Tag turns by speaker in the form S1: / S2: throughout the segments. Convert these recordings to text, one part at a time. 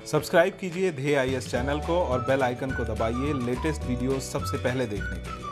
S1: Subscribe कीजिए ध्येय IAS channel को और बेल आइकन को दबाइए लेटेस्ट वीडियो सबसे पहले देखने के लिए।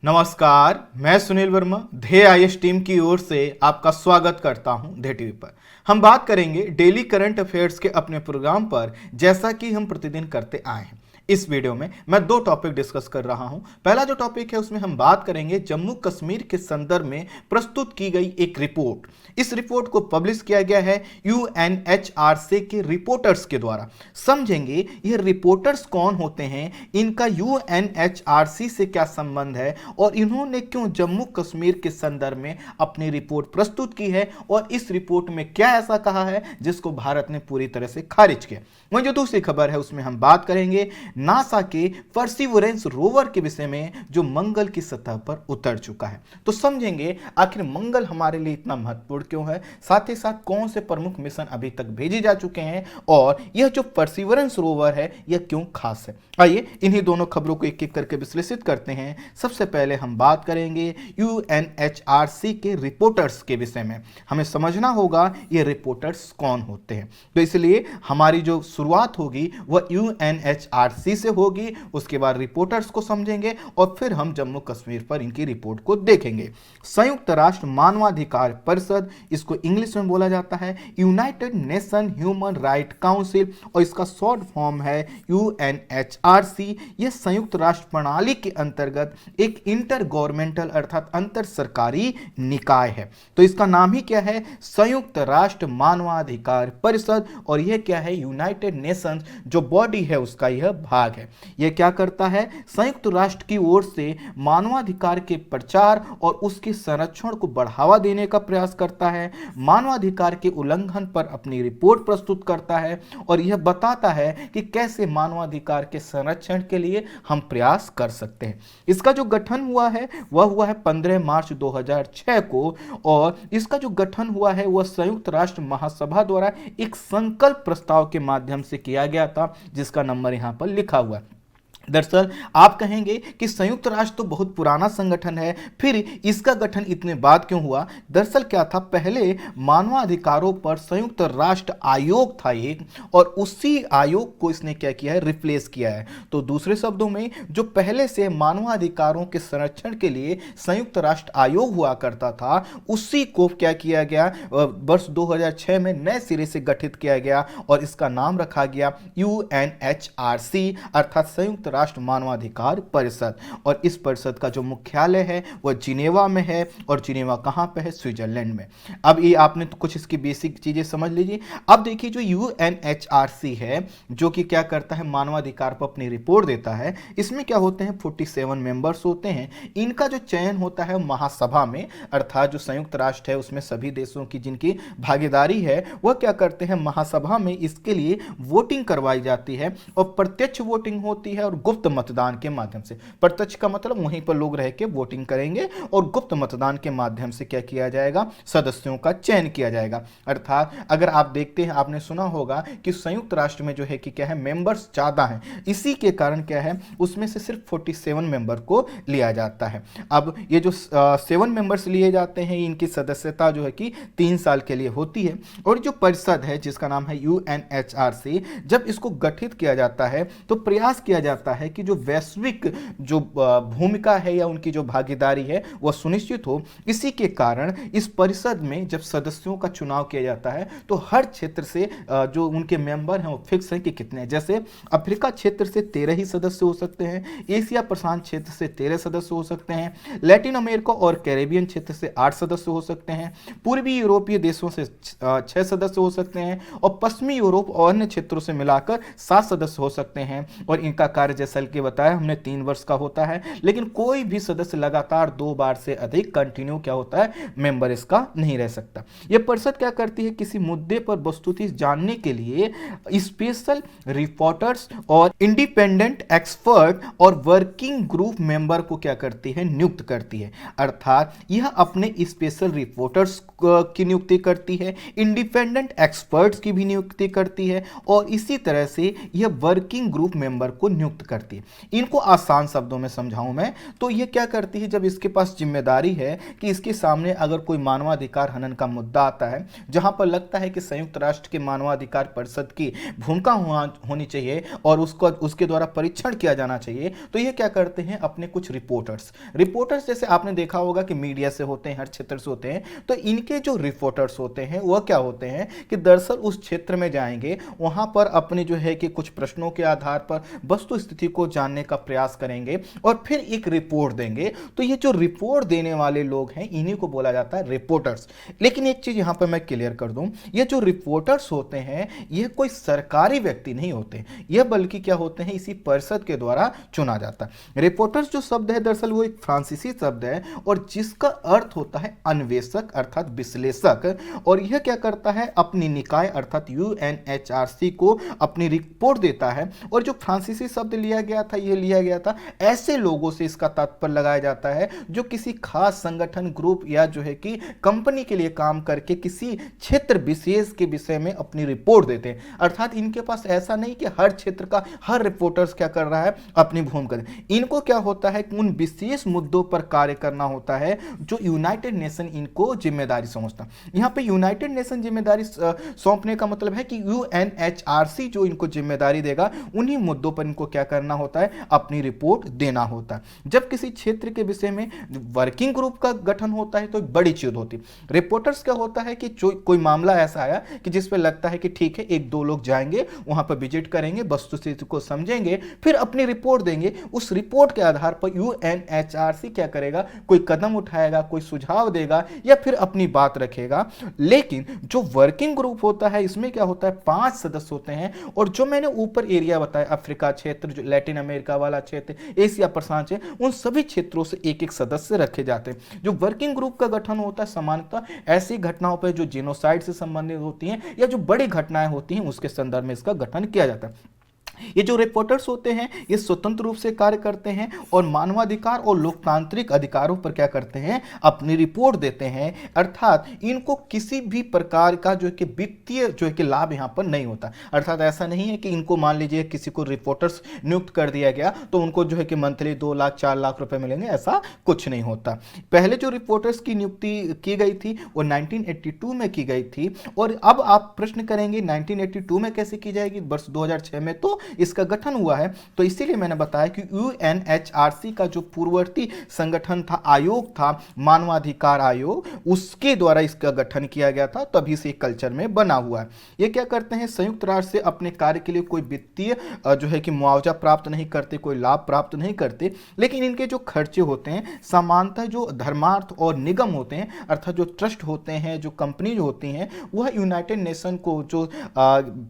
S2: नमस्कार, मैं सुनील वर्मा ध्येय आईएएस टीम की ओर से आपका स्वागत करता हूं ध्येय टीवी पर। हम बात करेंगे डेली करंट अफेयर्स के अपने प्रोग्राम पर, जैसा कि हम प्रतिदिन करते आए हैं। इस वीडियो में मैं दो टॉपिक डिस्कस कर रहा हूं। पहला जो टॉपिक है उसमें हम बात करेंगे जम्मू कश्मीर के संदर्भ में प्रस्तुत की गई एक रिपोर्ट। इस रिपोर्ट को पब्लिश किया गया है यूएनएचआरसी के रिपोर्टर्स के द्वारा। समझेंगे ये रिपोर्टर्स कौन होते हैं, इनका यूएनएचआरसी से क्या संबंध है और इन्होंने क्यों जम्मू कश्मीर के संदर्भ में अपनी रिपोर्ट प्रस्तुत की है और इस रिपोर्ट में क्या ऐसा कहा है जिसको भारत ने पूरी तरह से खारिज किया। वहीं जो दूसरी खबर है उसमें हम बात करेंगे नासा के परसिवरेंस रोवर के विषय में, जो मंगल की सतह पर उतर चुका है। तो समझेंगे आखिर मंगल हमारे लिए इतना महत्वपूर्ण क्यों है, साथ ही साथ कौन से प्रमुख मिशन अभी तक भेजे जा चुके हैं और यह जो परसिवरेंस रोवर है यह क्यों खास है। आइए इन्हीं दोनों खबरों को एक एक करके विश्लेषित करते हैं। सबसे पहले हम बात करेंगे यूएनएचआरसी के रिपोर्टर्स के विषय में। हमें समझना होगा ये रिपोर्टर्स कौन होते हैं, तो इसलिए हमारी जो शुरुआत होगी वह यूएनएचआरसी से होगी। उसके बाद रिपोर्टर्स को समझेंगे और फिर हम जम्मू कश्मीर पर इनकी रिपोर्ट को देखेंगे। संयुक्त राष्ट्र मानवाधिकार परिषद, इसको इंग्लिश में बोला जाता है United nation human right council, और इसका शॉर्ट फॉर्म है यूएनएचआरसी। यह संयुक्त राष्ट्र प्रणाली के अंतर्गत एक इंटर गवर्नमेंटल अर्थात अंतर सरकारी निकाय है। तो इसका नाम ही क्या है, संयुक्त राष्ट्र मानवाधिकार परिषद, और यह क्या है, यूनाइटेड नेशंस जो बॉडी है उसका यह भाग है। यह क्या करता है, संयुक्त राष्ट्र की ओर से मानवाधिकार के प्रचार और उसके संरक्षण को बढ़ावा देने का प्रयास करता है, मानवाधिकार के उल्लंघन पर अपनी रिपोर्ट प्रस्तुत करता है और यह बताता है कि कैसे मानवाधिकार के संरक्षण के लिए हम प्रयास कर सकते हैं। इसका जो गठन हुआ है वह हुआ है 15 मार्च 2006 को, और इसका जो गठन हुआ है वह संयुक्त राष्ट्र महासभा द्वारा एक संकल्प प्रस्ताव के माध्यम से किया गया था, जिसका नंबर यहां पर लिखा हुआ है। दरअसल आप कहेंगे कि संयुक्त राष्ट्र तो बहुत पुराना संगठन है, फिर इसका गठन इतने बाद क्यों हुआ। दरअसल क्या था, पहले मानवाधिकारों पर संयुक्त राष्ट्र आयोग था एक, और उसी आयोग को इसने क्या किया है, रिप्लेस किया है। तो दूसरे शब्दों में जो पहले से मानवाधिकारों के संरक्षण के लिए संयुक्त राष्ट्र आयोग हुआ करता था, उसी को क्या किया गया, वर्ष 2006 में नए सिरे से गठित किया गया और इसका नाम रखा गया यूएनएचआरसी अर्थात संयुक्त राष्ट्र मानवाधिकार परिषद। और इस परिषद का जो मुख्यालय है वह जिनेवा में है, और जिनेवा कहां पे है, स्विट्जरलैंड में। अब ये आपने तो कुछ इसकी बेसिक चीजें समझ लीजिए। अब देखिए जो यूएनएचआरसी है, जो कि क्या करता है, मानवाधिकार पर अपनी रिपोर्ट देता है। इसमें क्या होते हैं, 47 मेंबर्स होते हैं। इनका जो चयन होता है महासभा में, अर्थात जो संयुक्त राष्ट्र है उसमें सभी देशों की जिनकी भागीदारी है वह क्या करते हैं, महासभा में इसके लिए वोटिंग करवाई जाती है, और प्रत्यक्ष वोटिंग होती है और गुप्त मतदान के माध्यम से। प्रत्यक्ष का मतलब वहीं पर लोग रह के वोटिंग करेंगे, और गुप्त मतदान के माध्यम से क्या किया जाएगा, सदस्यों का चयन किया जाएगा। अर्थात अगर आप देखते हैं, आपने सुना होगा कि संयुक्त राष्ट्र में जो है कि क्या है, मेंबर्स ज्यादा हैं, इसी के कारण क्या है, उसमें से सिर्फ 47 मेंबर को लिया जाता है। अब ये जो 7 मेंबर्स लिए जाते हैं, इनकी सदस्यता जो है कि 3 साल के लिए होती है। और जो परिषद है जिसका नाम है यूएनएचआरसी, जब इसको गठित किया जाता है तो प्रयास किया जाता है कि जो वैश्विक जो भूमिका है या उनकी जो भागीदारी है वह सुनिश्चित हो। इसी के कारण इस परिषद में जब सदस्यों का चुनाव किया जाता है तो हर क्षेत्र से जो उनके मेंबर हैं वो फिक्स हैं कि कितने हैं। जैसे अफ्रीका क्षेत्र से 13 ही सदस्य हो सकते हैं, एशिया प्रशांत क्षेत्र से 13 सदस्य हो सकते हैं, लैटिन अमेरिका और कैरेबियन क्षेत्र से 8 सदस्य हो सकते हैं, पूर्वी यूरोपीय देशों से 6 सदस्य हो सकते हैं, और पश्चिमी यूरोप और अन्य क्षेत्रों से मिलाकर 7 सदस्य हो सकते हैं। और इनका कार्य जैसा कि बताया हमने 3 वर्ष का होता है, लेकिन कोई भी सदस्य लगातार 2 बार से अधिक कंटिन्यू क्या होता है मेंबर इसका नहीं रह सकता। यह परिषद क्या करती है, किसी मुद्दे पर वस्तुतः जानने के लिए स्पेशल रिपोर्टर्स और इंडिपेंडेंट एक्सपर्ट और वर्किंग ग्रुप मेंबर को क्या करती है, नियुक्त करती है। अर्थात यह अपने स्पेशल रिपोर्टर्स की नियुक्ति करती है, इंडिपेंडेंट एक्सपर्ट्स की भी नियुक्ति करती है और इसी तरह से यह वर्किंग ग्रुप मेंबर को नियुक्त करती है। इनको आसान शब्दों में समझाऊं मैं तो यह क्या करती है, जब इसके पास जिम्मेदारी है कि इसके सामने अगर कोई मानवाधिकार हनन का मुद्दा आता है जहां पर लगता है कि संयुक्त राष्ट्र के मानवाधिकार परिषद की भूमिका होनी चाहिए और उसके द्वारा परीक्षण किया जाना चाहिए, तो यह क्या करते हैं, अपने कुछ रिपोर्टर्स जैसे आपने देखा होगा कि मीडिया से होते हैं, हर क्षेत्र से होते हैं, तो इनके जो रिपोर्टर्स होते हैं वह क्या होते हैं कि दरअसल उस क्षेत्र में जाएंगे, वहां पर अपने जो है कि कुछ प्रश्नों के आधार पर वस्तु स्थिति को जानने का प्रयास करेंगे और फिर एक रिपोर्ट देंगे। तो ये जो रिपोर्ट देने वाले लोग हैं इन्हीं को बोला जाता है रिपोर्टर्स। लेकिन एक चीज यहां पर मैं क्लियर कर दूं, ये जो रिपोर्टर्स होते हैं यह कोई सरकारी व्यक्ति नहीं होते, यह बल्कि क्या होते हैं, इसी परिषद के द्वारा चुना जाता है। रिपोर्टर्स जो शब्द है दरअसल वो एक फ्रांसीसी शब्द है और जिसका अर्थ होता है अन्वेषक अर्थात विश्लेषक, और यह क्या करता है, अपनी निकाय अर्थात यूएनएचआरसी को अपनी रिपोर्ट देता है। और जो फ्रांसीसी शब्द लिया गया था, यह लिया गया था ऐसे लोगों से इसका तात्पर्य लगाया जाता है जो किसी खास संगठन, ग्रुप या जो है कि कंपनी के लिए काम करके किसी क्षेत्र विशेष के विषय में अपनी रिपोर्ट देते हैं। अर्थात इनके पास ऐसा नहीं कि हर क्षेत्र का हर रिपोर्टर्स क्या कर रहा है, अपनी भूमिका। इनको क्या होता है कि उन विशेष मुद्दों पर कार्य करना होता है जो यूनाइटेड नेशन इनको जिम्मेदारी समझता। यहां पे यूनाइटेड नेशन जिम्मेदारी सौंपने का मतलब है कि यूएनएचआरसी जो इनको जिम्मेदारी देगा उन्हीं मुद्दों पर इनको क्या करना होता है, अपनी रिपोर्ट देना होता है। जब किसी क्षेत्र के विषय में वर्किंग ग्रुप का गठन होता है तो एक बड़ी चीज होती है। रिपोर्टर्स क्या होता है कि कोई मामला ऐसा आया कि जिस पे लगता है कि ठीक है, एक दो लोग जाएंगे वहां पर विजिट करेंगे, वस्तुस्थिति को समझेंगे, फिर अपनी रिपोर्ट देंगे। उस रिपोर्ट के आधार पर यूएनएचआरसी क्या करेगा, कोई कदम उठाएगा, कोई सुझाव देगा या फिर अपनी बात रखेगा। लेकिन जो वर्किंग ग्रुप होता है इसमें क्या होता है, 5 सदस्य होते हैं और जो मैंने ऊपर एरिया बताया, अफ्रीका क्षेत्र, जो लैटिन अमेरिका वाला क्षेत्र, एशिया प्रशांत क्षेत्र, उन सभी क्षेत्रों से एक एक सदस्य रखे जाते हैं। जो वर्किंग ग्रुप का गठन होता है सामान्यतः ऐसी घटनाओं पर जो जेनोसाइड से संबंधित होती हैं या जो बड़ी घटनाएं होती हैं उसके संदर्भ में इसका गठन किया जाता है। ये जो रिपोर्टर्स होते हैं ये स्वतंत्र रूप से कार्य करते हैं और मानवाधिकार और लोकतांत्रिक अधिकारों पर क्या करते हैं, अपनी रिपोर्ट देते हैं। अर्थात इनको किसी भी प्रकार का जो है कि वित्तीय जो है कि लाभ यहाँ पर नहीं होता। अर्थात ऐसा नहीं है कि इनको मान लीजिए किसी को रिपोर्टर्स नियुक्त कर दिया गया तो उनको जो है कि मंथली 2 लाख 4 लाख रुपए मिलेंगे, ऐसा कुछ नहीं होता। पहले जो रिपोर्टर्स की नियुक्ति की गई थी वो 1982 में की गई थी और अब आप प्रश्न करेंगे 1982 में कैसे की जाएगी, वर्ष 2006 में तो इसका गठन हुआ है। तो इसीलिए मैंने बताया कि यूएनएचआरसी का जो पूर्ववर्ती संगठन था, आयोग था, मानवाधिकार आयोग, उसके द्वारा इसका गठन किया गया था, तभी से कल्चर में बना हुआ है। ये क्या करते हैं, संयुक्त राष्ट्र से अपने कार्य के लिए कोई वित्तीय जो है कि मुआवजा प्राप्त नहीं करते, कोई लाभ प्राप्त नहीं करते, लेकिन इनके जो खर्चे होते हैं सामान्यतः जो धर्मार्थ और निगम होते हैं अर्थात जो ट्रस्ट होते हैं, जो कंपनी होती हैं, वह यूनाइटेड नेशन को जो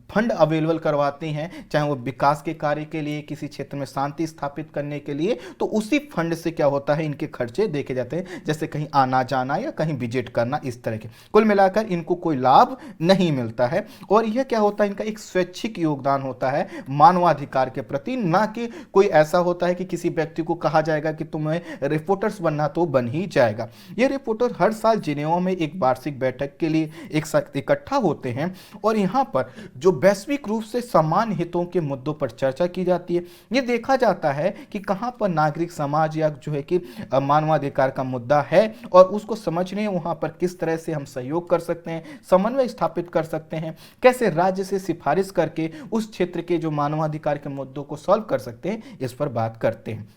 S2: फंड अवेलेबल करवाती हैं, चाहे वो विकास के कार्य के लिए, किसी क्षेत्र में शांति स्थापित करने के लिए, तो उसी फंड से क्या होता है, इनके खर्चे देखे जाते हैं, जैसे कहीं आना जाना या कहीं विजिट करना, इस तरह के। कुल मिलाकर इनको कोई लाभ नहीं मिलता है और यह क्या होता है, इनका एक स्वैच्छिक योगदान होता है मानवाधिकार के प्रति, ना कि कोई ऐसा होता है कि किसी व्यक्ति को कहा जाएगा कि तुम्हें रिपोर्टर्स बनना तो बन ही जाएगा। ये रिपोर्टर हर साल जिनेवा में एक वार्षिक बैठक के लिए एक साथ इकट्ठा होते हैं और यहाँ पर जो वैश्विक रूप से समान हितों के मुद्दों पर चर्चा की जाती है। यह देखा जाता है कि कहां पर नागरिक समाज या जो है कि मानवाधिकार का मुद्दा है और उसको समझने वहां पर किस तरह से हम सहयोग कर सकते हैं, समन्वय स्थापित कर सकते हैं, कैसे राज्य से सिफारिश करके उस क्षेत्र के जो मानवाधिकार के मुद्दों को सॉल्व कर सकते हैं, इस पर बात करते हैं।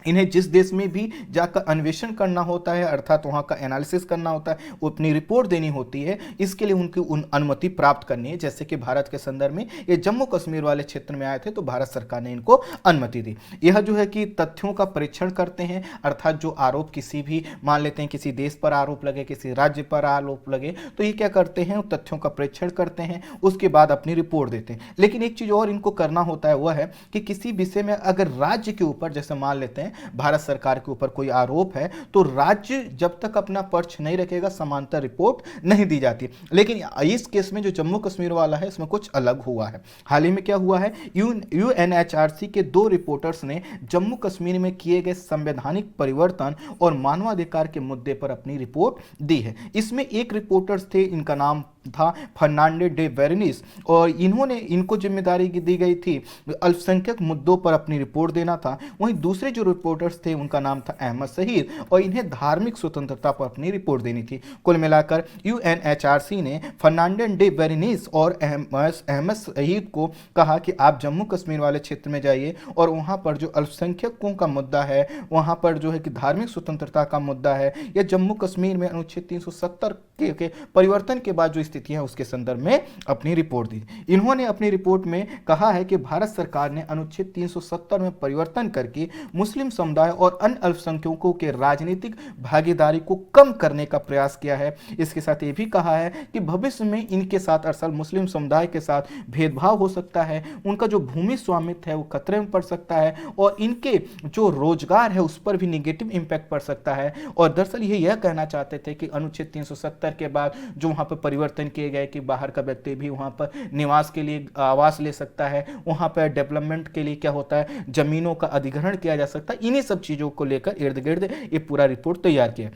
S2: इन्हें जिस देश में भी जाकर अन्वेषण करना होता है, अर्थात वहां का एनालिसिस करना होता है, वो अपनी रिपोर्ट देनी होती है, इसके लिए उनकी अनुमति प्राप्त करनी है। जैसे कि भारत के संदर्भ में ये जम्मू कश्मीर वाले क्षेत्र में आए थे तो भारत सरकार ने इनको अनुमति दी। यह जो है कि तथ्यों का परीक्षण करते हैं, अर्थात जो आरोप किसी भी, मान लेते हैं किसी देश पर आरोप लगे, किसी राज्य पर आरोप लगे, तो ये क्या करते हैं, तथ्यों का परीक्षण करते हैं, उसके बाद अपनी रिपोर्ट देते हैं। लेकिन एक चीज और इनको करना होता है, वह है कि किसी विषय में अगर राज्य के ऊपर, जैसे मान लेते हैं भारत सरकार के ऊपर कोई आरोप है, तो राज्य जब तक अपना पक्ष नहीं रखेगा समांतर रिपोर्ट नहीं दी जाती। लेकिन इस केस में जो जम्मू कश्मीर वाला है इसमें कुछ अलग हुआ है। हाल ही में क्या हुआ है, यूएनएचआरसी के 2 रिपोर्टर्स ने जम्मू कश्मीर में किए गए संवैधानिक परिवर्तन और मानवाधिकार के मुद्दे पर अपनी रिपोर्ट दी है। इसमें एक रिपोर्टर्स थे, इनका नाम था फर्नांडो डे वेरिनिस, और इनको जिम्मेदारी दी गई थी अल्पसंख्यक मुद्दों पर अपनी रिपोर्ट देना था। वहीं दूसरे जो रिपोर्टर्स थे उनका नाम था अहमद शहीद, और इन्हें धार्मिक स्वतंत्रता पर अपनी रिपोर्ट देनी थी। कुल मिलाकर यूएनएचआरसी ने फर्नांडो डे वेरिनिस और अहमद शहीद को कहा कि आप जम्मू कश्मीर वाले क्षेत्र में जाइए और वहां पर जो अल्पसंख्यकों का मुद्दा है, वहां पर जो है कि धार्मिक स्वतंत्रता का मुद्दा है, या जम्मू कश्मीर में अनुच्छेद 370 के परिवर्तन के बाद जो स्थितियां उसके संदर्भ में अपनी रिपोर्ट दी। इन्होंने अपनी रिपोर्ट में कहा है कि भारत सरकार ने अनुच्छेद 370 में परिवर्तन करके मुस्लिम समुदाय और अन्य अल्पसंख्यकों के राजनीतिक भागीदारी को कम करने का प्रयास किया है। इसके साथ ये भी कहा है कि भविष्य में इनके साथ अरसल मुस्लिम समुदाय के साथ भेदभाव हो सकता है, उनका जो भूमि स्वामित्व है वो खतरे में पड़ सकता है, और इनके जो रोजगार है उस पर भी निगेटिव इंपैक्ट पड़ सकता है। और दरअसल ये यह कहना चाहते थे कि अनुच्छेद 370 के बाद जो वहां पर परिवर्तन किए गए कि बाहर का व्यक्ति भी वहां पर निवास के लिए आवास ले सकता है, वहां पर डेवलपमेंट के लिए क्या होता है, जमीनों का अधिग्रहण किया जा सकता है, इन्हीं सब चीजों को लेकर इर्द गिर्द ये पूरा रिपोर्ट तैयार किया।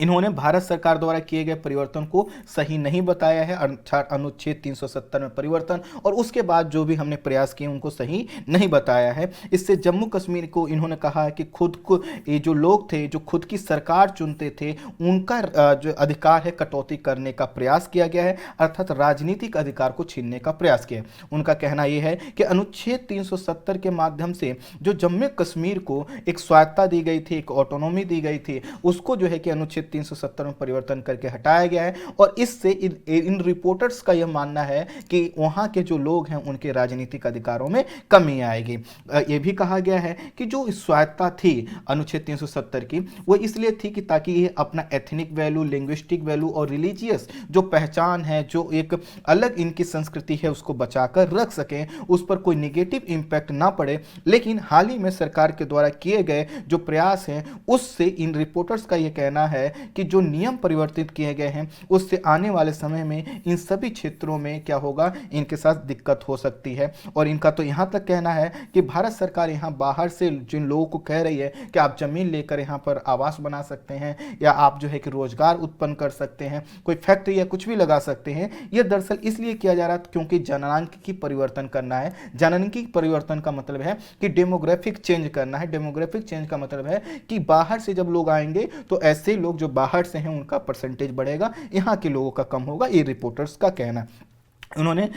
S2: इन्होंने भारत सरकार द्वारा किए गए परिवर्तन को सही नहीं बताया है, अनुच्छेद 370 में परिवर्तन, और उसके बाद जो भी हमने प्रयास किए उनको सही नहीं बताया है। इससे जम्मू कश्मीर को इन्होंने कहा है कि खुद को ये जो लोग थे जो खुद की सरकार चुनते थे उनका जो अधिकार है कटौती करने का प्रयास किया गया है, अर्थात राजनीतिक अधिकार को छीनने का प्रयास किया। उनका कहना यह है कि अनुच्छेद 370 के माध्यम से जो जम्मू कश्मीर को एक स्वायत्ता दी गई थी, एक ऑटोनॉमी दी गई थी, उसको जो है कि अनुच्छेद 370 में परिवर्तन करके हटाया गया है। और इससे इन रिपोर्टर्स का यह मानना है कि वहां के जो लोग हैं उनके राजनीतिक अधिकारों में कमी आएगी। यह भी कहा गया है कि जो स्वायत्ता थी अनुच्छेद 370 की वो इसलिए थी कि ताकि ये अपना एथनिक वैल्यू, लिंग्विस्टिक वैल्यू और रिलीजियस जो पहचान है, जो एक अलग इनकी संस्कृति है उसको बचाकर रख सकें, उस पर कोई निगेटिव इंपैक्ट ना पड़े। लेकिन हाल ही में सरकार के द्वारा किए गए जो प्रयास हैं उससे इन रिपोर्टर्स का यह कहना है कि जो नियम परिवर्तित किए गए हैं उससे आने वाले समय में इन सभी क्षेत्रों में क्या होगा, इनके साथ दिक्कत हो सकती है। और इनका तो यहां तक कहना है कि भारत सरकार यहां बाहर से जिन लोगों को कह रही है कि आप जमीन लेकर यहां पर आवास बना सकते हैं या आप जो है कि रोजगार उत्पन्न कर सकते हैं, कोई फैक्ट्री या कुछ भी लगा सकते हैं, यह दरअसल इसलिए किया जा रहा है क्योंकि जननांग परिवर्तन करना है। जननांग परिवर्तन का मतलब है कि डेमोग्राफिक चेंज करना है। डेमोग्राफिक चेंज का मतलब है कि बाहर से जब लोग आएंगे तो ऐसे लोग जो बाहर से हैं उनका परसेंटेज बढ़ेगा, यहाँ के लोगों का कम होगा, ये रिपोर्टर्स का कहना। इन्होंने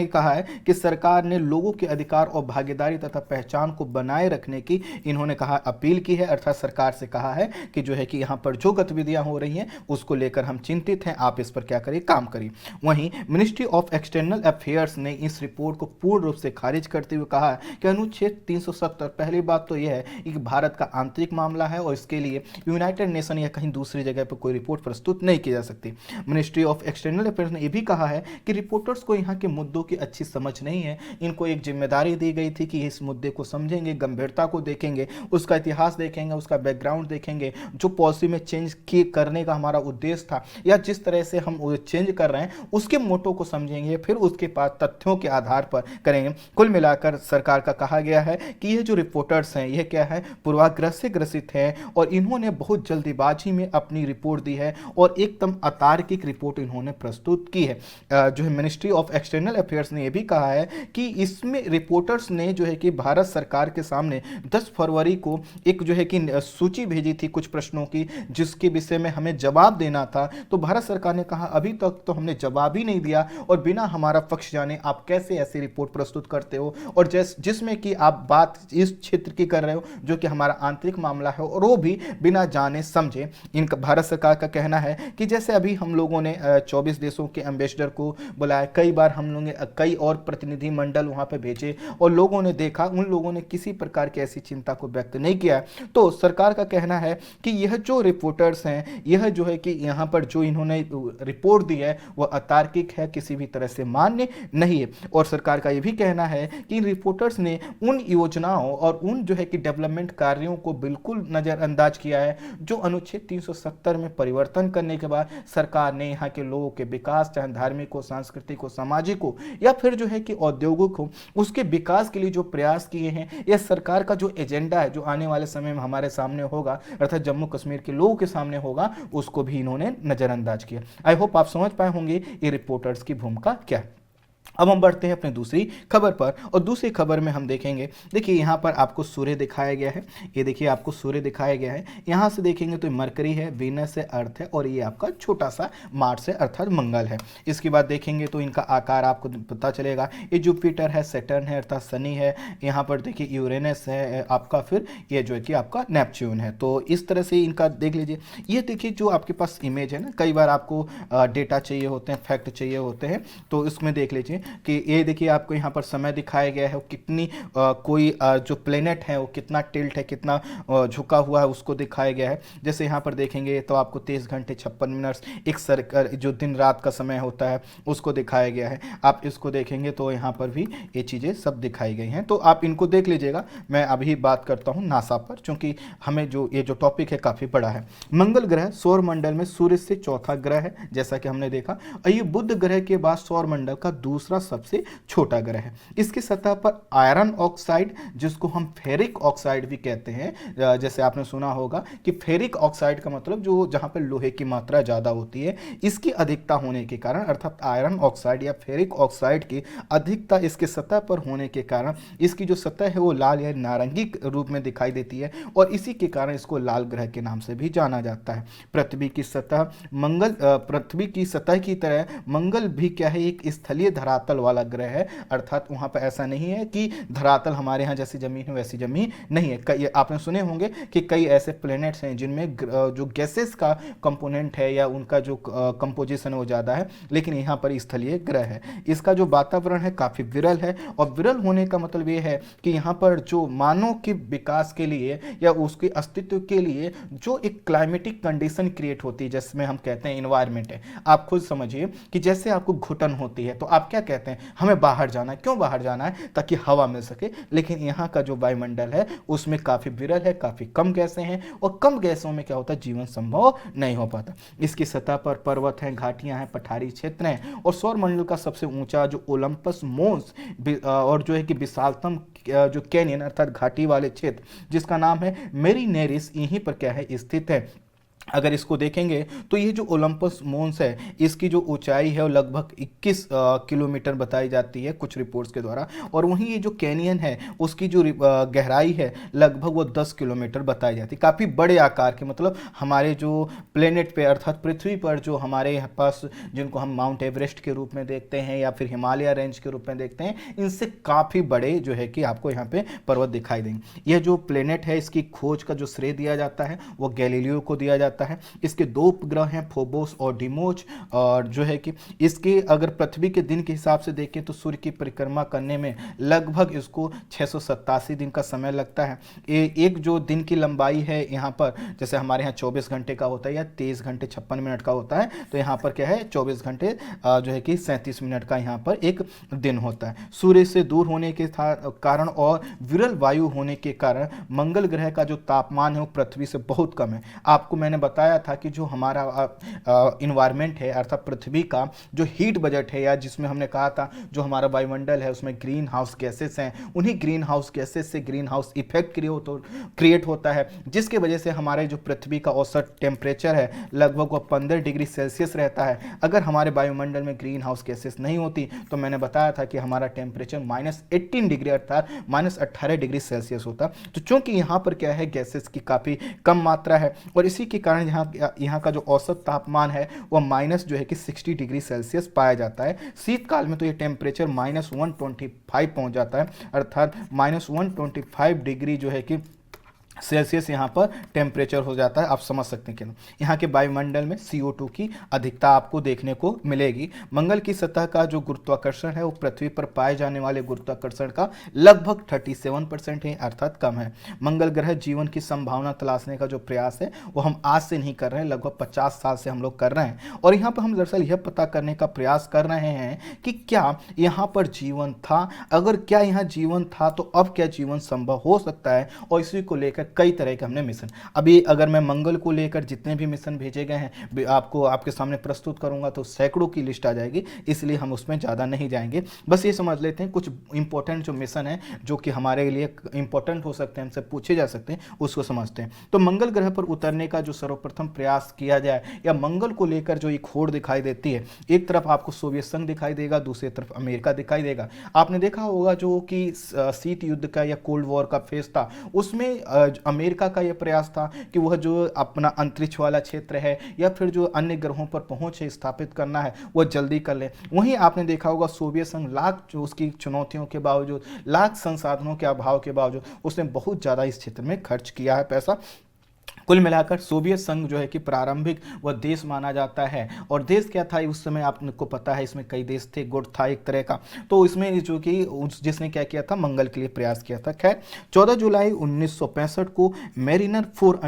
S2: कहा है कि सरकार ने लोगों के अधिकार और भागीदारी तथा पहचान को बनाए रखने की इन्होंने कहा अपील की है, अर्थात सरकार से कहा है कि जो है कि यहाँ पर जो गतिविधियां हो रही हैं उसको लेकर हम चिंतित हैं, आप इस पर क्या करिए, काम करिए। वहीं मिनिस्ट्री ऑफ एक्सटर्नल अफेयर्स ने इस रिपोर्ट को पूर्ण रूप से खारिज करते हुए कहा है कि अनुच्छेद 370, पहली बात तो यह है कि भारत का आंतरिक मामला है और इसके लिए यूनाइटेड नेशन या कहीं दूसरी जगह पर कोई रिपोर्ट प्रस्तुत नहीं की जा सकती। मिनिस्ट्री ऑफ एक्सटर्नल अफेयर्स ने भी कहा है कि रिपोर्टर्स को यहां के मुद्दों की अच्छी समझ नहीं है। इनको एक जिम्मेदारी दी गई थी कि इस मुद्दे को समझेंगे, गंभीरता को देखेंगे, उसका इतिहास देखेंगे, उसका बैकग्राउंड देखेंगे, जो पॉलिसी में चेंज करने का हमारा उद्देश्य था या जिस तरह से हम चेंज कर रहे हैं उसके मोटो को समझेंगे, फिर उसके बाद तथ्यों के आधार पर करेंगे। कुल मिलाकर सरकार का कहा गया है कि ये जो रिपोर्टर्स हैं ये क्या है, पूर्वाग्रह से ग्रसित है और इन्होंने बहुत जल्दीबाजी में अपनी रिपोर्ट दी है और एकदम अतार्किक रिपोर्ट इन्होंने प्रस्तुत की है जो है मिनिस्ट्री ऑफ एक्सटर्नल अफेयर्स ने यह भी कहा है कि इसमें रिपोर्टर्स ने जो है कि भारत सरकार के सामने 10 फरवरी को एक जो है कि सूची भेजी थी कुछ प्रश्नों की, जिसके विषय में हमें जवाब देना था। तो भारत सरकार ने कहा अभी तक तो हमने जवाब ही नहीं दिया और बिना हमारा पक्ष जाने आप कैसे ऐसी रिपोर्ट प्रस्तुत करते हो, और जिसमें कि आप बात इस क्षेत्र की कर रहे हो जो कि हमारा आंतरिक मामला है, और वो भी बिना जाने समझे। इनका भारत सरकार का कहना है कि जैसे अभी हम लोगों ने 24 देशों के एम्बेसडर को बुलाया, कई बार हम लोगों ने कई और प्रतिनिधि मंडल वहां पे भेजे और लोगों ने देखा, उन लोगों ने किसी प्रकार की ऐसी चिंता को व्यक्त नहीं किया। तो सरकार का कहना है कि यह जो रिपोर्टर्स हैं, यह जो है कि यहाँ पर जो इन्होंने रिपोर्ट दी है वह अतार्किक है, किसी भी तरह से मान्य नहीं है। और सरकार का यह भी कहना है कि रिपोर्टर्स ने उन योजनाओं और उन जो है कि डेवलपमेंट कार्यों को बिल्कुल नजरअंदाज किया है जो अनुच्छेद 370 में परिवर्तन करने के बाद सरकार ने यहाँ के लोगों के विकास, चाहे धार्मिक हो, सांस्कृतिक हो, सामाजिक हो या फिर जो है कि औद्योगिक हो, उसके विकास के लिए जो प्रयास किए हैं, यह सरकार का जो एजेंडा है जो आने वाले समय में हमारे सामने होगा, अर्थात जम्मू कश्मीर के लोगों के सामने होगा, उसको भी इन्होंने नजरअंदाज किया। आई होप आप समझ पाए होंगे ये रिपोर्टर्स की भूमिका क्या है। अब हम बढ़ते हैं अपनी दूसरी खबर पर, और दूसरी खबर में हम देखेंगे, देखिए यहाँ पर आपको सूर्य दिखाया गया है, ये देखिए आपको सूर्य दिखाया गया है। यहाँ से देखेंगे तो मरकरी है, वीनस है, अर्थ है, और ये आपका छोटा सा मार्स है अर्थात मंगल है। इसके बाद देखेंगे तो इनका आकार आपको पता चलेगा, ये जुपिटर है, सैटर्न है अर्थात शनि है, यहाँ पर देखिए यूरेनस है आपका, फिर ये जो है कि आपका नेपच्यून है। तो इस तरह से इनका देख लीजिए। ये देखिए जो आपके पास इमेज है ना, कई बार आपको डेटा चाहिए होते हैं, फैक्ट चाहिए होते हैं, तो इसमें देख लीजिए कि ये देखिए आपको यहाँ पर समय दिखाया गया है, कितनी कोई जो प्लेनेट है वो कितना टिल्ट है, कितना झुका हुआ है, उसको दिखाया गया है। जैसे यहाँ पर देखेंगे तो आपको 23 घंटे 56 मिनट एक सर्कल जो दिन रात का समय होता है उसको दिखाया गया है। आप इसको देखेंगे तो यहाँ पर भी ये चीज़ें सब दिखाई गई हैं, तो आप इनको देख लीजिएगा। मैं अभी बात करता हूँ नासा पर, क्योंकि हमें जो ये जो टॉपिक है काफ़ी बड़ा है। मंगल ग्रह सौर मंडल में सूर्य से चौथा ग्रह है, जैसा कि हमने देखा। ये बुध ग्रह के बाद सौर मंडल का दूसरा सबसे छोटा ग्रह है। इसकी सतह पर आयरन ऑक्साइड, जिसको हम फेरिक ऑक्साइड भी कहते हैं, जैसे आपने सुना होगा कि फेरिक ऑक्साइड का मतलब जो जहां पर लोहे की मात्रा ज्यादा होती है, इसकी अधिकता होने के कारण, अर्थात आयरन ऑक्साइड या फेरिक ऑक्साइड की अधिकता इसके सतह पर होने के कारण इसकी जो सतह है वो लाल या नारंगी रूप में दिखाई देती है, और इसी के कारण इसको लाल ग्रह के नाम से भी जाना जाता है। पृथ्वी की सतह पृथ्वी की सतह की तरह मंगल भी क्या है, एक स्थलीय धरातल वाला ग्रह है, अर्थात वहां पर ऐसा नहीं है कि धरातल हमारे यहाँ जैसी जमीन है वैसी जमीन नहीं है। कई आपने सुने होंगे कि कई ऐसे प्लैनेट्स हैं जिनमें जो गैसेस का कंपोनेंट है या उनका जो कंपोजिशन है वो ज़्यादा है, लेकिन यहाँ पर स्थलीय ग्रह है। इसका जो वातावरण है काफ़ी विरल है, और विरल होने का मतलब ये है कि यहाँ पर जो मानव के विकास के लिए या उसके अस्तित्व के लिए जो एक क्लाइमेटिक कंडीशन क्रिएट होती है, जिसमें हम कहते हैं इन्वायरमेंट है। आप खुद समझिए कि जैसे आपको घुटन होती है तो आप क्या कहते हैं, हमें बाहर जाना है। क्यों बाहर जाना है? ताकि हवा मिल सके। लेकिन यहाँ का जो वायुमंडल है उसमें काफ़ी विरल है, काफ़ी कम गैसें हैं, और कम गैसों में क्या होता है, जीवन संभव नहीं हो पाता। इसकी सतह पर पर्वत हैं, घाटियां हैं, पठारी क्षेत्र हैं, और सौर मंडल का सबसे ऊंचा जो ओलंपस मोन्स और जो है कि विशालतम जो कैनियन अर्थात घाटी वाले क्षेत्र जिसका नाम है मेरीनेरिस, यहीं पर क्या है स्थित है। अगर इसको देखेंगे तो ये जो ओलंपस मोन्स है इसकी जो ऊंचाई है वो लगभग 21 किलोमीटर बताई जाती है कुछ रिपोर्ट्स के द्वारा, और वहीं ये जो कैनियन है उसकी जो गहराई है लगभग वो 10 किलोमीटर बताई जाती है। काफ़ी बड़े आकार के, मतलब हमारे जो प्लेनेट पे अर्थात पृथ्वी पर जो हमारे पास जिनको हम माउंट एवरेस्ट के रूप में देखते हैं या फिर हिमालय रेंज के रूप में देखते हैं, इनसे काफ़ी बड़े जो है कि आपको यहाँ पे पर्वत दिखाई देंगे। यह जो प्लेनेट है इसकी खोज का जो श्रेय दिया जाता है वो गैलीलियो को दिया जाता है। इसके दो उपग्रह हैं, फोबोस और डिमोच, और जो है कि इसके अगर पृथ्वी के दिन के हिसाब से देखें तो सूर्य की परिक्रमा करने में लगभग इसको 687 दिन का समय लगता है। एक जो दिन की लंबाई है यहाँ पर, जैसे हमारे यहाँ 24 घंटे का होता है या 23 घंटे 56 मिनट का होता है, तो यहाँ पर क्या है 24 घंटे जो है कि 37 मिनट का यहाँ पर एक दिन होता है। सूर्य से दूर होने के कारण और विरल वायु होने के कारण मंगल ग्रह का जो तापमान है वो पृथ्वी से बहुत कम है। आपको मैंने बताया था कि जो हमारा इन्वायरमेंट है अर्थात पृथ्वी का जो हीट बजट है, या जिसमें हमने कहा था जो हमारा वायुमंडल है उसमें ग्रीन हाउस गैसेस हैं, उन्हीं ग्रीन हाउस गैसेस से ग्रीन हाउस इफेक्ट क्रिएट होता है, जिसकी वजह से हमारे जो पृथ्वी का औसत टेम्परेचर है लगभग वो 15 डिग्री सेल्सियस रहता है। अगर हमारे वायुमंडल में ग्रीन हाउस गैसेस नहीं होती तो मैंने बताया था कि हमारा टेम्परेचर -18 डिग्री अर्थात -18 डिग्री सेल्सियस होता। तो चूंकि यहाँ पर क्या है, गैसेस की काफ़ी कम मात्रा है और इसी के कारण यहाँ का जो औसत तापमान है वह माइनस जो है कि 60 डिग्री सेल्सियस पाया जाता है। शीतकाल में तो ये टेम्परेचर -125 पहुंच जाता है, अर्थात -125 डिग्री जो है कि सेल्सियस यहाँ पर टेम्परेचर हो जाता है। आप समझ सकते हैं कि यहाँ के वायुमंडल में CO2 की अधिकता आपको देखने को मिलेगी। मंगल की सतह का जो गुरुत्वाकर्षण है वो पृथ्वी पर पाए जाने वाले गुरुत्वाकर्षण का लगभग 37% है, अर्थात कम है। मंगल ग्रह जीवन की संभावना तलाशने का जो प्रयास है वो हम आज से नहीं कर रहे हैं, लगभग 50 साल से हम लोग कर रहे हैं। और यहाँ पर हम दरअसल यह पता करने का प्रयास कर रहे हैं कि क्या यहाँ पर जीवन था, अगर क्या यहाँ जीवन था तो अब क्या जीवन संभव हो सकता है, और इसी को लेकर कई तरह के हमने मिशन, अभी अगर मैं मंगल को लेकर जितने भी मिशन भेजे गए हैं आपको आपके सामने प्रस्तुत करूंगा तो सैकड़ों की लिस्ट आ जाएगी, इसलिए हम उसमें ज़्यादा नहीं जाएंगे। बस ये समझ लेते हैं कुछ इंपॉर्टेंट जो मिशन है जो कि हमारे लिए इंपॉर्टेंट हो सकते हैं, हमसे पूछे जा सकते हैं, उसको समझते हैं। तो मंगल ग्रह पर उतरने का जो सर्वप्रथम प्रयास किया जाए या मंगल को लेकर जो एक होड़ दिखाई देती है, एक तरफ आपको सोवियत संघ दिखाई देगा, दूसरी तरफ अमेरिका दिखाई देगा। आपने देखा होगा जो कि शीत युद्ध का या कोल्ड वॉर का फेज था, उसमें अमेरिका का यह प्रयास था कि वह जो अपना अंतरिक्ष वाला क्षेत्र है या फिर जो अन्य ग्रहों पर पहुंच है स्थापित करना है वह जल्दी कर ले। वहीं आपने देखा होगा सोवियत संघ लाख जो उसकी चुनौतियों के बावजूद, लाख संसाधनों के अभाव के बावजूद उसने बहुत ज़्यादा इस क्षेत्र में खर्च किया है पैसा। कुल मिलाकर सोवियत संघ जो है कि प्रारंभिक वह देश माना जाता है। और देश क्या था उस समय आपको पता है, इसमें कई देश थे, गुट था एक तरह का। तो इसमें जो कि जिसने क्या किया था, मंगल के लिए प्रयास किया था। खैर 14 जुलाई 1965 को मैरिनर 4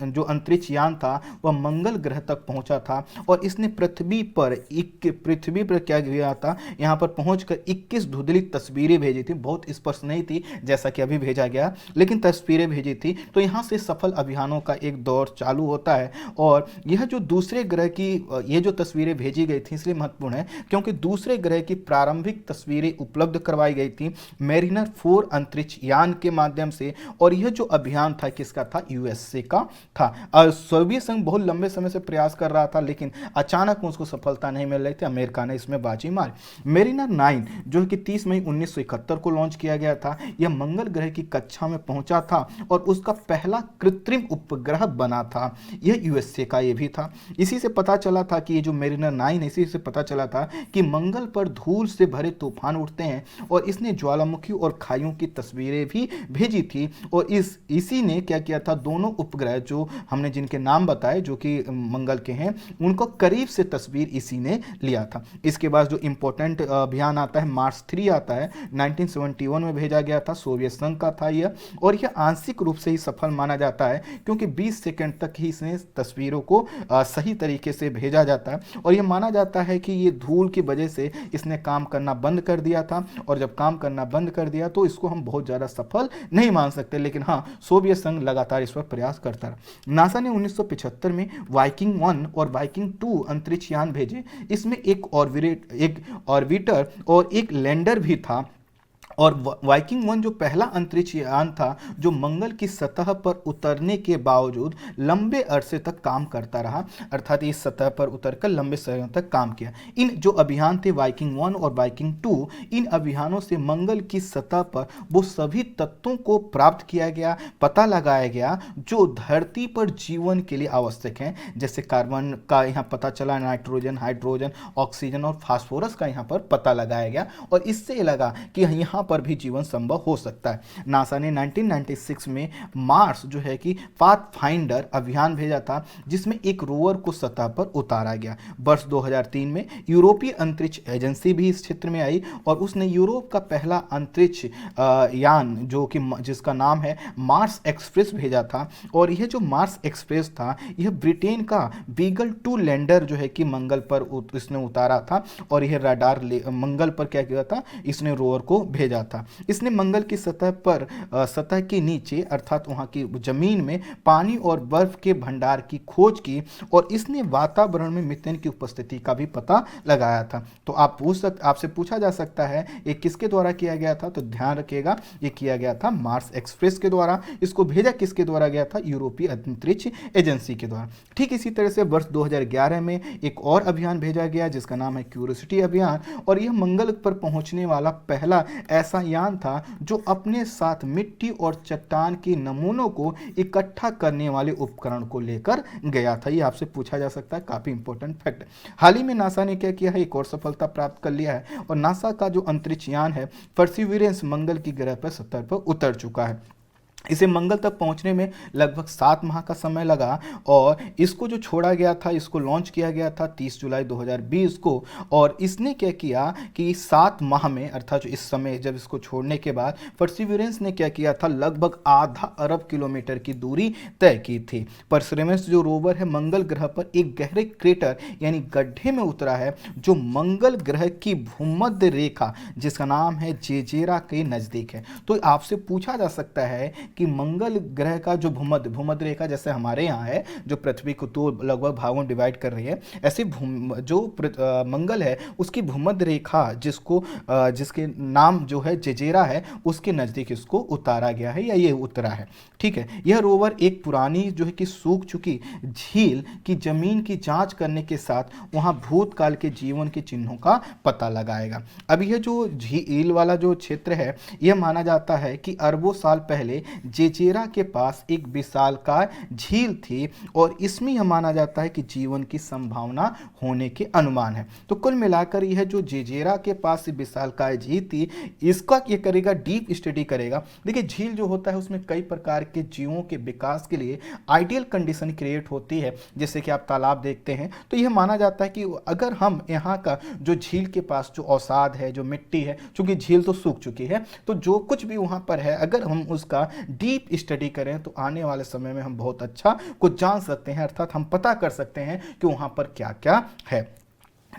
S2: जो अंतरिक्ष यान था वह मंगल ग्रह तक पहुंचा था और इसने पृथ्वी पर क्या किया था, यहाँ पर पहुंचकर 21 धुंधली तस्वीरें भेजी थी। बहुत स्पष्ट नहीं थी जैसा कि अभी भेजा गया, लेकिन तस्वीरें भेजी थी। तो यहाँ से सफल अभियानों का एक दौर चालू होता है। और यह जो दूसरे ग्रह की ये जो तस्वीरें भेजी गई थी इसलिए महत्वपूर्ण है क्योंकि दूसरे ग्रह की प्रारंभिक तस्वीरें उपलब्ध करवाई गई थी मैरिनर 4 अंतरिक्ष यान के माध्यम से। और यह जो अभियान था किसका था, USA का था। और सोवियत संघ बहुत लंबे समय से प्रयास कर रहा था लेकिन अचानक उसको सफलता नहीं मिल रही थी, अमेरिका ने इसमें बाजी मारी। मैरिनर 9 जो कि 30 मई 1971 को लॉन्च किया गया था, यह मंगल ग्रह की कक्षा में पहुंचा था और उसका पहला कृत्रिम उपग्रह बना था। यह USA का ये भी था। इसी से पता चला था कि ये जो मैरिनर 9 है, इसी से पता चला था कि मंगल पर धूल से भरे तूफान उठते हैं और इसने ज्वालामुखी और खाइयों की तस्वीरें भी भेजी थी। और इसी ने क्या किया था, दोनों उपग्रह जो हमने जिनके नाम बताए जो कि मंगल के हैं उनको करीब से तस्वीर इसी ने लिया था। इसके बाद जो इंपॉर्टेंट अभियान आता है मार्स 3 आता है, 1971 में भेजा गया था, सोवियत संघ का था यह। और यह आंशिक रूप से ही सफल माना जाता है क्योंकि 20 सेकंड तक ही इसने तस्वीरों को सही तरीके से भेजा जाता है। और यह माना जाता है कि ये धूल की वजह से इसने काम करना बंद कर दिया था और जब काम करना बंद कर दिया तो इसको हम बहुत ज़्यादा सफल नहीं मान सकते, लेकिन हाँ सोवियत संघ लगातार इस पर प्रयास करता रहा। नासा ने 1975 में वाइकिंग 1 और वाइकिंग 2 अंतरिक्ष यान भेजे। इसमें एक ऑर्बिटर और एक लैंडर भी था। और वाइकिंग 1 जो पहला अंतरिक्ष यान था जो मंगल की सतह पर उतरने के बावजूद लंबे अरसे तक काम करता रहा, अर्थात इस सतह पर उतरकर लंबे समय तक काम किया। इन जो अभियान थे वाइकिंग 1 और वाइकिंग 2, इन अभियानों से मंगल की सतह पर वो सभी तत्वों को प्राप्त किया गया, पता लगाया गया जो धरती पर जीवन के लिए आवश्यक हैं। जैसे कार्बन का यहाँ पता चला, नाइट्रोजन, हाइड्रोजन, ऑक्सीजन और फास्फोरस का यहाँ पर पता लगाया गया और इससे लगा कि यहाँ पर भी जीवन संभव हो सकता है। नासा ने 1996 में मार्स जो है कि पाथफाइंडर अभियान भेजा था जिसमें एक रोवर को सतह पर उतारा गया। वर्ष 2003 में यूरोपीय अंतरिक्ष एजेंसी भी इस क्षेत्र में आई और उसने यूरोप का पहला अंतरिक्ष यान जो कि जिसका नाम है मार्स एक्सप्रेस भेजा था। और यह जो मार्स एक्सप्रेस था यह ब्रिटेन का बीगल 2 लैंडर जो है कि मंगल पर इसने उतारा था और यह रडार मंगल पर क्या किया था, इसने रोवर को भेजा खोजा था। इसने मंगल की सतह पर सतह के नीचे अर्थात वहाँ की जमीन में पानी और बर्फ के भंडार की खोज की और इसने वातावरण में मीथेन की उपस्थिति का भी पता लगाया था। तो आपसे पूछा जा सकता है ये किसके द्वारा किया गया था, तो ध्यान रखिएगा ये किया गया था मार्स एक्सप्रेस के द्वारा। इसको भेजा किसके द्वारा गया था, यूरोपीय अंतरिक्ष एजेंसी के द्वारा। ठीक इसी तरह से वर्ष 2011 में एक और अभियान भेजा गया जिसका नाम है क्यूरियोसिटी अभियान, और यह मंगल पर पहुंचने वाला पहला ऐसा यान था जो अपने साथ मिट्टी और चट्टान के नमूनों को इकट्ठा करने वाले उपकरण को लेकर गया था। ये आपसे पूछा जा सकता है, काफी इंपॉर्टेंट फैक्ट। हाल ही में नासा ने क्या किया है, एक और सफलता प्राप्त कर लिया है और नासा का जो अंतरिक्ष यान है परसिवियरेंस मंगल की ग्रह पर सतह पर उतर चुका है। इसे मंगल तक पहुंचने में लगभग 7 माह का समय लगा और इसको जो छोड़ा गया था, इसको लॉन्च किया गया था 30 जुलाई 2020 को। और इसने क्या किया कि 7 माह में अर्थात जो इस समय जब इसको छोड़ने के बाद परसिवियरेंस ने क्या किया था, लगभग आधा अरब किलोमीटर की दूरी तय की थी। परसिवियरेंस जो रोवर है मंगल ग्रह पर एक गहरे क्रेटर यानी गड्ढे में उतरा है जो मंगल ग्रह की भूमध्य रेखा जिसका नाम है जेजेरा के नजदीक है। तो आपसे पूछा जा सकता है कि मंगल ग्रह का जो भूमध्य रेखा जैसे हमारे यहाँ है जो पृथ्वी को तो लगभग भागों में डिवाइड कर रही है, ऐसे जो मंगल है उसकी भूमध्य रेखा जिसके नाम जो है जेजेरा है उसके नज़दीक इसको उतारा गया है या ये उतरा है। ठीक है, यह रोवर एक पुरानी जो है कि सूख चुकी झील की जमीन की जांच करने के साथ वहाँ भूतकाल के जीवन के चिन्हों का पता लगाएगा। अब यह जो झील वाला जो क्षेत्र है यह माना जाता है कि अरबों साल पहले जेजेरा के पास एक विशालकाय झील थी और इसमें यह माना जाता है कि जीवन की संभावना होने के अनुमान है। तो कुल मिलाकर यह जो जेजेरा के पास विशालकाय झील थी इसका ये करेगा डीप स्टडी करेगा। देखिए झील जो होता है उसमें कई प्रकार के जीवों के विकास के लिए आइडियल कंडीशन क्रिएट होती है, जैसे कि आप तालाब देखते हैं। तो यह माना जाता है कि अगर हम यहाँ का जो झील के पास जो अवसाद है, जो मिट्टी है, चूंकि झील तो सूख चुकी है, तो जो कुछ भी वहाँ पर है अगर हम उसका डीप स्टडी करें तो आने वाले समय में हम बहुत अच्छा कुछ जान सकते हैं, अर्थात हम पता कर सकते हैं कि वहां पर क्या क्या है।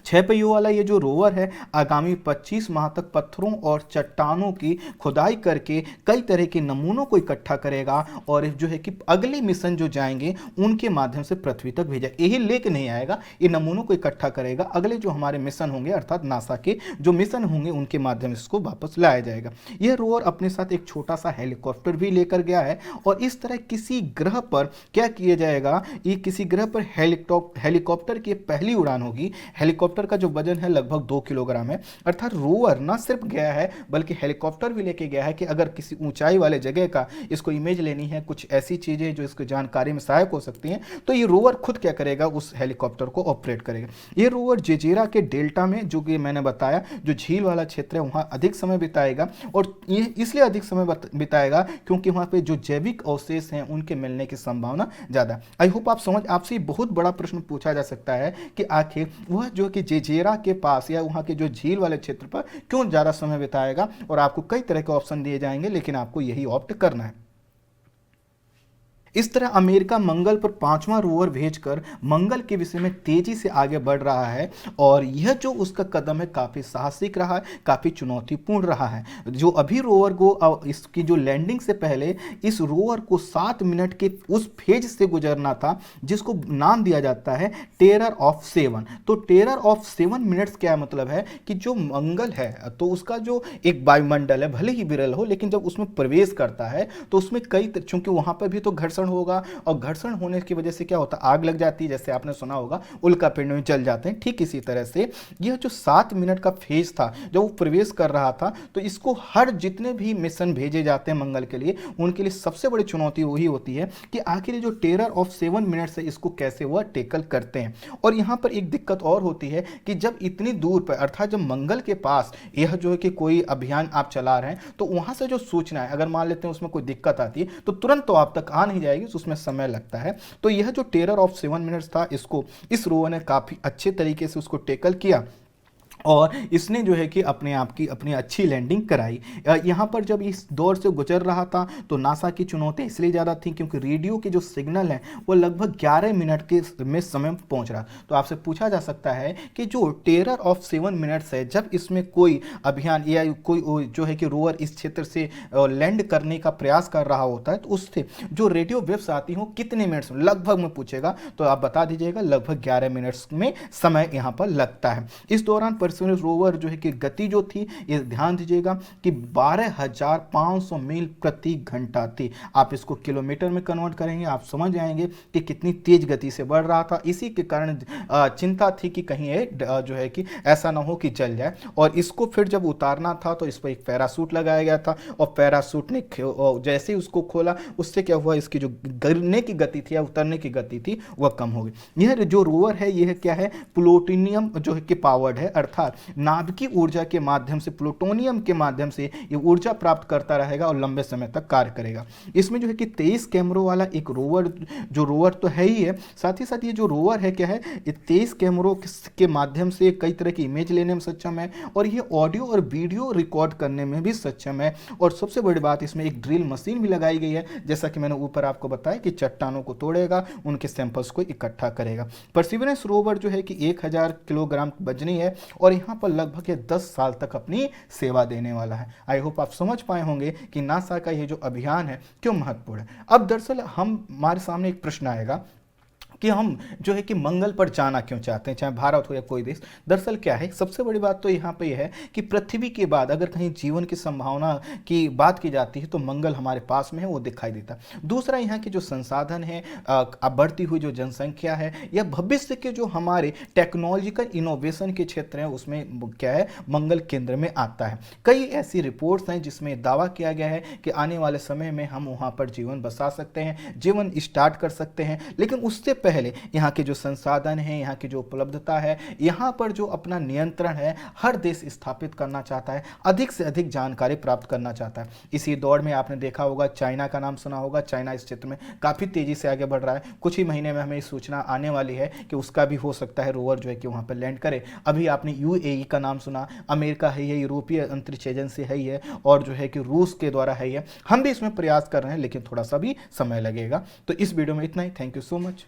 S2: 6 पहियों वाला ये जो रोवर है आगामी 25 माह तक पत्थरों और चट्टानों की खुदाई करके कई तरह के नमूनों को इकट्ठा करेगा और जो है कि अगले मिशन जो जाएंगे उनके माध्यम से पृथ्वी तक भेजा, यही लेके नहीं आएगा, ये नमूनों को इकट्ठा करेगा। अगले जो हमारे मिशन होंगे अर्थात नासा के जो मिशन होंगे उनके माध्यम से इसको वापस लाया जाएगा। यह रोवर अपने साथ एक छोटा सा हेलीकॉप्टर भी लेकर गया है और इस तरह किसी ग्रह पर क्या किया जाएगा, ये किसी ग्रह पर हेलीकॉप्टर की पहली उड़ान होगी। हेलीकॉप्टर का जो वजन है लगभग 2 किलोग्राम है, अर्थात रोवर ना सिर्फ गया है बल्कि हेलीकॉप्टर भी लेके गया है कि अगर किसी ऊंचाई वाले जगह का इसको इमेज लेनी है, कुछ ऐसी चीजें जो इसको जानकारी में सहायक हो सकती हैं, तो ये रोवर खुद क्या करेगा, उस हेलीकॉप्टर को ऑपरेट करेगा। ये रोवर जेजेरा के डेल्टा में जो कि मैंने बताया जो झील वाला क्षेत्र है वहां अधिक समय बिताएगा और ये इसलिए अधिक समय बिताएगा क्योंकि वहां पे जो जैविक अवशेष हैं उनके मिलने की संभावना ज्यादा। आई होप आपसे बहुत बड़ा प्रश्न पूछा जा सकता है कि आखिर वह जो कि जेजेरा के पास या वहां के जो झील वाले क्षेत्र पर क्यों ज्यादा समय बिताएगा, और आपको कई तरह के ऑप्शन दिए जाएंगे लेकिन आपको यही ऑप्ट करना है। इस तरह अमेरिका मंगल पर 5वां रोवर भेजकर मंगल के विषय में तेजी से आगे बढ़ रहा है और यह जो उसका कदम है काफी साहसिक रहा है, काफी चुनौतीपूर्ण रहा है। जो अभी रोवर को इसकी जो लैंडिंग से पहले इस रोवर को 7 मिनट के उस फेज से गुजरना था जिसको नाम दिया जाता है टेरर ऑफ 7। तो टेरर ऑफ 7 मिनट्स क्या मतलब है कि जो मंगल है तो उसका जो एक वायुमंडल है भले ही विरल हो लेकिन जब उसमें प्रवेश करता है तो उसमें कई चूंकि वहां पर भी तो घर्षण होगा और घर्षण होने की वजह से क्या होता है, आग लग जाती है, जैसे आपने सुना होगा उल्का पिंड में जल जाते हैं। ठीक इसी तरह से यह जो 7 मिनट का फेज था जब वो प्रवेश कर रहा था तो इसको हर जितने भी मिशन भेजे जाते हैं मंगल के लिए उनके लिए सबसे बड़ी चुनौती वही होती है कि आखिर जो टेरर ऑफ 7 मिनट्स है इसको कैसे वह टेकल करते हैं। और यहां पर एक दिक्कत और होती है कि जब इतनी दूर पर अर्थात जब मंगल के पास यह जो है कि कोई अभियान आप चला रहे हैं तो वहां से जो सूचना है अगर मान लेते हैं उसमें कोई दिक्कत आती है तो तुरंत तो आप तक आ नहीं जाएगी, उसमें समय लगता है। तो यह जो टेरर ऑफ 7 मिनट्स था इसको इस रोवर ने काफी अच्छे तरीके से उसको टेकल किया और इसने जो है कि अपने आप की अपनी अच्छी लैंडिंग कराई। यहाँ पर जब इस दौर से गुजर रहा था तो नासा की चुनौती इसलिए ज़्यादा थी क्योंकि रेडियो के जो सिग्नल हैं वो लगभग 11 मिनट के में समय पहुँच रहा। तो आपसे पूछा जा सकता है कि जो टेरर ऑफ 7 मिनट्स है, जब इसमें कोई अभियान या कोई जो है कि रोवर इस क्षेत्र से लैंड करने का प्रयास कर रहा होता है तो उससे जो रेडियो वेव्स आती हो कितने मिनट्स में लगभग में पूछेगा तो आप बता दीजिएगा लगभग 11 मिनट्स में समय यहाँ पर लगता है। इस दौरान परसिवरेंस रोवर जो है कि गति जो थी ये ध्यान दीजिएगा कि 12,500 मील प्रति घंटा थी। आप इसको किलोमीटर में कन्वर्ट करेंगे आप समझ जाएंगे कि कितनी तेज गति से बढ़ रहा था। इसी के कारण चिंता थी कि कहीं ये जो है कि ऐसा ना हो कि जल जाए। और इसको फिर जब उतारना था तो इस पर एक पैरासूट लगाया गया था और पैरासूट ने जैसे ही उसको खोला उससे क्या हुआ, इसकी जो गिरने की गति थी या उतरने की गति थी वह कम हो गई। यह जो रोवर है यह क्या है, प्लूटोनियम जो है कि पावर्ड है, अर्थात नाभिकीय ऊर्जा के माध्यम से प्लूटोनियम के माध्यम से ये ऊर्जा प्राप्त करता रहेगा और लंबे समय तक कार्य करेगा। इसमें जो है कि 23 कैमरों वाला एक रोवर, जो रोवर तो है ही है, साथ ही साथ ये जो रोवर है क्या है, ये 23 कैमरों के माध्यम से कई तरह की इमेज लेने में सक्षम है और ये ऑडियो और वीडियो रिकॉर्ड करने में भी सक्षम है। और सबसे बड़ी बात इसमें एक ड्रिल मशीन भी लगाई गई है, जैसा कि मैंने ऊपर आपको बताया कि चट्टानों को तोड़ेगा, उनके सैंपल्स को इकट्ठा करेगा। परसिवरेंस रोवर जो है कि 1000 किलोग्राम वजनी है और यहाँ पर लगभग ये 10 साल तक अपनी सेवा देने वाला है। आई होप आप समझ पाए होंगे कि नासा का ये जो अभियान है क्यों महत्वपूर्ण है। अब दरअसल हमारे सामने एक प्रश्न आएगा कि हम जो है कि मंगल पर जाना क्यों चाहते हैं, चाहे भारत हो या कोई देश। दरअसल क्या है, सबसे बड़ी बात तो यहाँ पे यह है कि पृथ्वी के बाद अगर कहीं जीवन की संभावना की बात की जाती है तो मंगल हमारे पास में है, वो दिखाई देता। दूसरा, यहाँ के जो संसाधन है, बढ़ती हुई जो जनसंख्या है, या भविष्य के जो हमारे टेक्नोलॉजिकल इनोवेशन के क्षेत्र हैं उसमें क्या है, मंगल केंद्र में आता है। कई ऐसी रिपोर्ट्स हैं जिसमें दावा किया गया है कि आने वाले समय में हम वहाँ पर जीवन बसा सकते हैं, जीवन स्टार्ट कर सकते हैं। लेकिन उससे पहले यहाँ के जो संसाधन है, यहाँ की जो उपलब्धता है, यहाँ पर जो अपना नियंत्रण है हर देश स्थापित करना चाहता है, अधिक से अधिक जानकारी प्राप्त करना चाहता है। इसी दौड़ में आपने देखा होगा, चाइना का नाम सुना होगा। चाइना इस क्षेत्र में काफ़ी तेजी से आगे बढ़ रहा है। कुछ ही महीने में हमें सूचना आने वाली है कि उसका भी हो सकता है रोवर जो है कि वहाँ पर लैंड करे। अभी आपने यूएई का नाम सुना, अमेरिका है, ये यूरोपीय अंतरिक्ष एजेंसी है ही है, और जो है कि रूस के द्वारा है ही है। हम भी इसमें प्रयास कर रहे हैं लेकिन थोड़ा सा भी समय लगेगा। तो इस वीडियो में इतना ही। Thank you so much.